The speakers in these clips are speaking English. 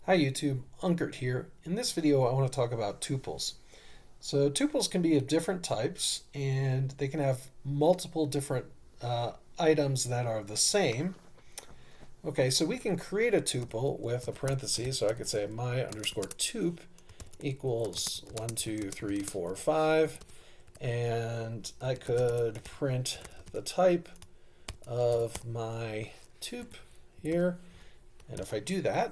Hi YouTube, Unkert here. In this video I want to talk about tuples. So tuples can be of different types and they can have multiple different items that are the same. Okay, so we can create a tuple with a parenthesis, so I could say my underscore tup equals 1, 2, 3, 4, 5, and I could print the type of my tup here, and if I do that,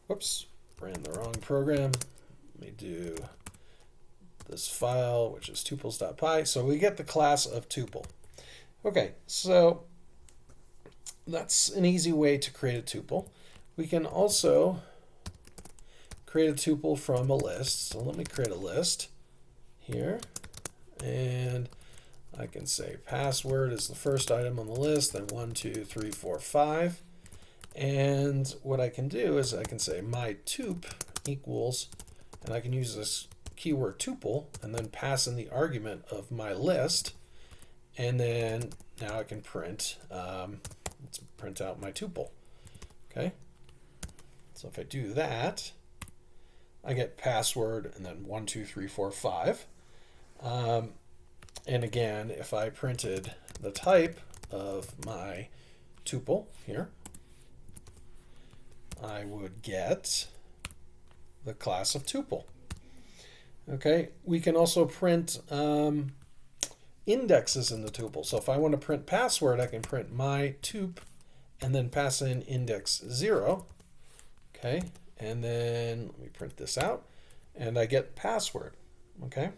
whoops, ran the wrong program. Let me do this file, which is tuples.py. So we get the class of tuple. Okay, so that's an easy way to create a tuple. We can also create a tuple from a list. So let me create a list here. And I can say password is the first item on the list, then 1, 2, 3, 4, 5. And what I can do is I can say my tup equals, and I can use this keyword tuple and then pass in the argument of my list. And then now I can print, let's print out my tuple. Okay. So if I do that, I get password and then 1, 2, 3, 4, 5. And again, if I printed the type of my tuple here, I would get the class of tuple. Okay, we can also print indexes in the tuple. So if I want to print password, I can print my tup and then pass in index 0. Okay, and then let me print this out and I get password. Okay.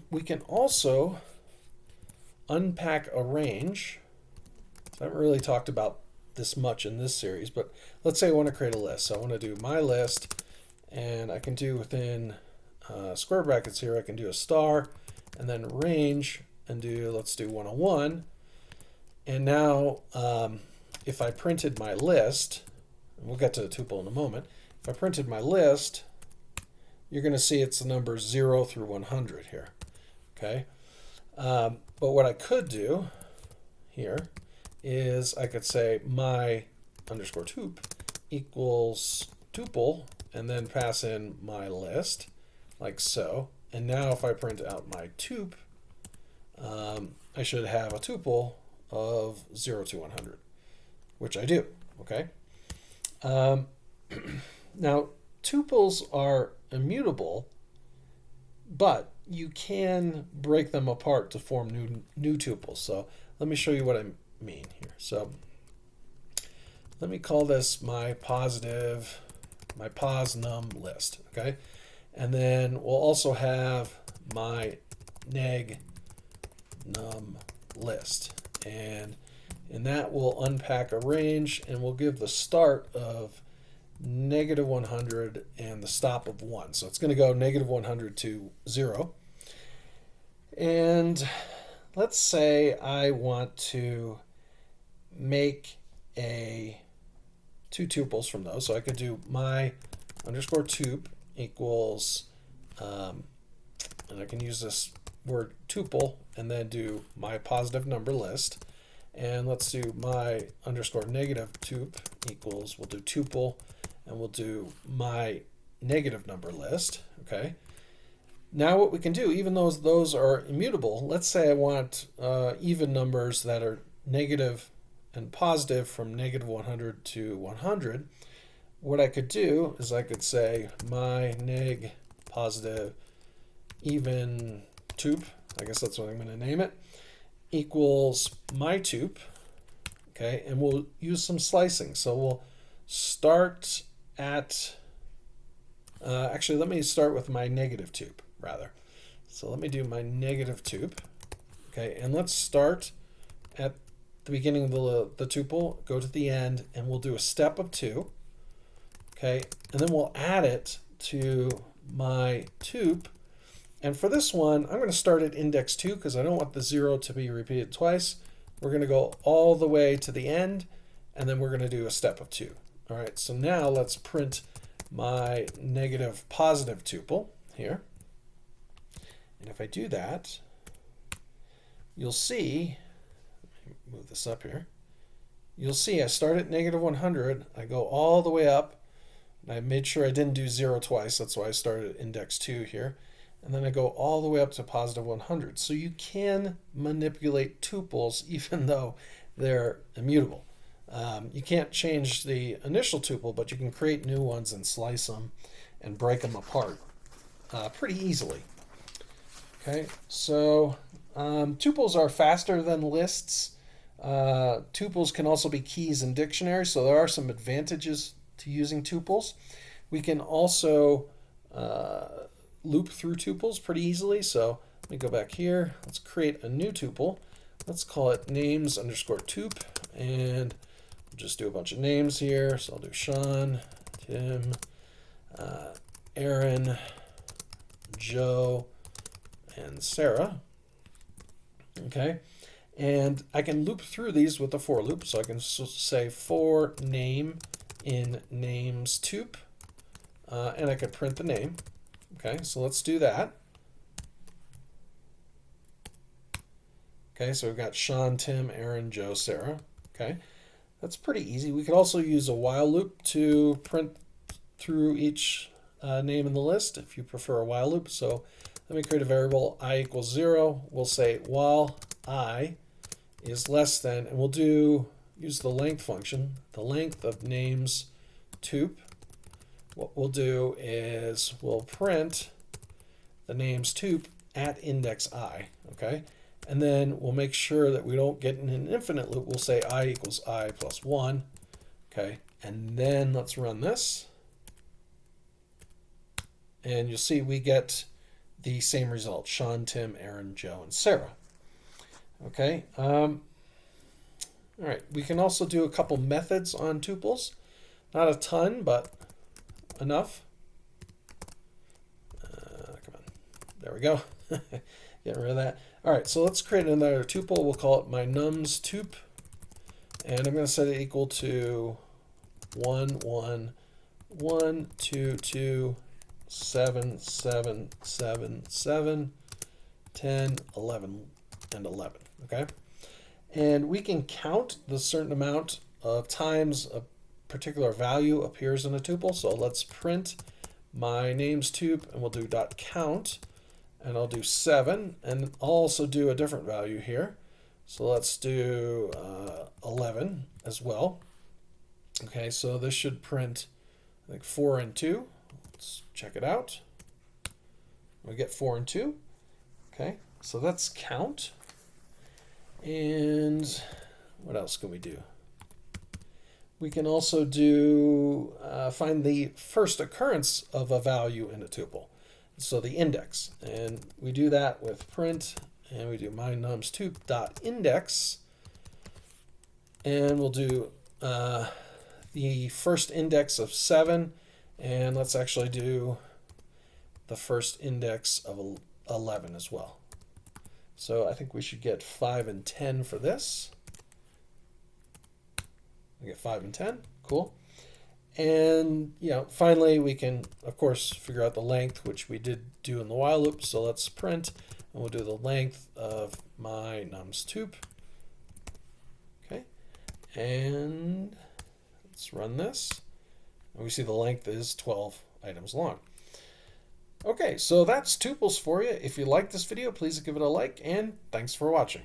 We can also unpack a range. So I haven't really talked about this much in this series, but let's say I want to create a list. So I want to do my list, and I can do within square brackets here, I can do a star and then range and do, let's do 101. And now if I printed my list, and we'll get to the tuple in a moment, if I printed my list, you're going to see it's the numbers 0 through 100 here. Okay, but what I could do here is I could say my underscore tup equals tuple and then pass in my list like so. And now if I print out my tup, I should have a tuple of 0 to 100, which I do. Okay. Now tuples are immutable, but you can break them apart to form new tuples. So let me show you what I mean here. So let me call this my pos num list. Okay, and then we'll also have my neg num list, and in that we'll unpack a range and we'll give the start of negative 100 and the stop of 1. So it's going to go negative 100 to 0. And let's say I want to make two tuples from those. So I could do my underscore tup equals, and I can use this word tuple and then do my positive number list. And let's do my underscore negative tup equals, we'll do tuple and we'll do my negative number list. Okay. Now what we can do, even though those are immutable, let's say I want even numbers that are negative and positive from negative 100 to 100. What I could do is I could say my neg positive even tup, I guess that's what I'm going to name it, equals my tup. Okay, and we'll use some slicing. So we'll start at, actually let me start with my negative tup rather. So let me do my negative tup. Okay, and let's start at the beginning of the tuple, go to the end, and we'll do a step of 2. Okay, and then we'll add it to my tup. And for this one, I'm going to start at index 2 because I don't want the 0 to be repeated twice. We're going to go all the way to the end, and then we're going to do a step of 2. All right, so now let's print my negative positive tuple here. And if I do that, you'll see, let me move this up here. you'll see I start at negative 100, I go all the way up, and I made sure I didn't do 0 twice, that's why I started at index 2 here, and then I go all the way up to positive 100. So you can manipulate tuples even though they're immutable. You can't change the initial tuple, but you can create new ones and slice them and break them apart pretty easily. Okay, so tuples are faster than lists. Tuples can also be keys in dictionaries, so there are some advantages to using tuples. We can also loop through tuples pretty easily. So let me go back here. Let's create a new tuple. Let's call it names underscore tup, and we'll just do a bunch of names here. So I'll do Sean, Tim, Aaron, Joe, and Sarah. Okay, and I can loop through these with a for loop. So I can say for name in names tup, and I could print the name. Okay, so let's do that. Okay, so we've got Sean, Tim, Aaron, Joe, Sarah. Okay, that's pretty easy. We could also use a while loop to print through each name in the list if you prefer a while loop. So let me create a variable I equals 0. We'll say while I is less than, and we'll use the length function, the length of names tup. What we'll do is we'll print the names tup at index I, okay? And then we'll make sure that we don't get in an infinite loop. We'll say I equals I plus 1, okay? And then let's run this. And you'll see we get the same result, Sean, Tim, Aaron, Joe, and Sarah. Okay, all right, we can also do a couple methods on tuples. Not a ton, but enough. Come on, there we go. Get rid of that. All right, so let's create another tuple. We'll call it my nums tup, and I'm going to set it equal to 1, 1, 1, 2, 2, 7, 7, 7, 7, 10, 11, and 11. Okay, and we can count the certain amount of times a particular value appears in a tuple. So let's print my names tup, and we'll do dot count, and I'll do 7, and I'll also do a different value here. So let's do 11 as well. Okay, so this should print, I think, 4 and 2. Let's check it out. We get 4 and 2. Okay, so that's count. And what else can we do? We can also do find the first occurrence of a value in a tuple, so the index. And we do that with print, and we do my nums tup dot index, and we'll do the first index of 7, and let's actually do the first index of 11 as well. So I think we should get 5 and 10 for this. We get 5 and 10, cool. And finally we can of course figure out the length, which we did do in the while loop. So let's print, and we'll do the length of my nums tup. Okay, and let's run this. And we see the length is 12 items long. Okay, so that's tuples for you. If you like this video, please give it a like, and thanks for watching.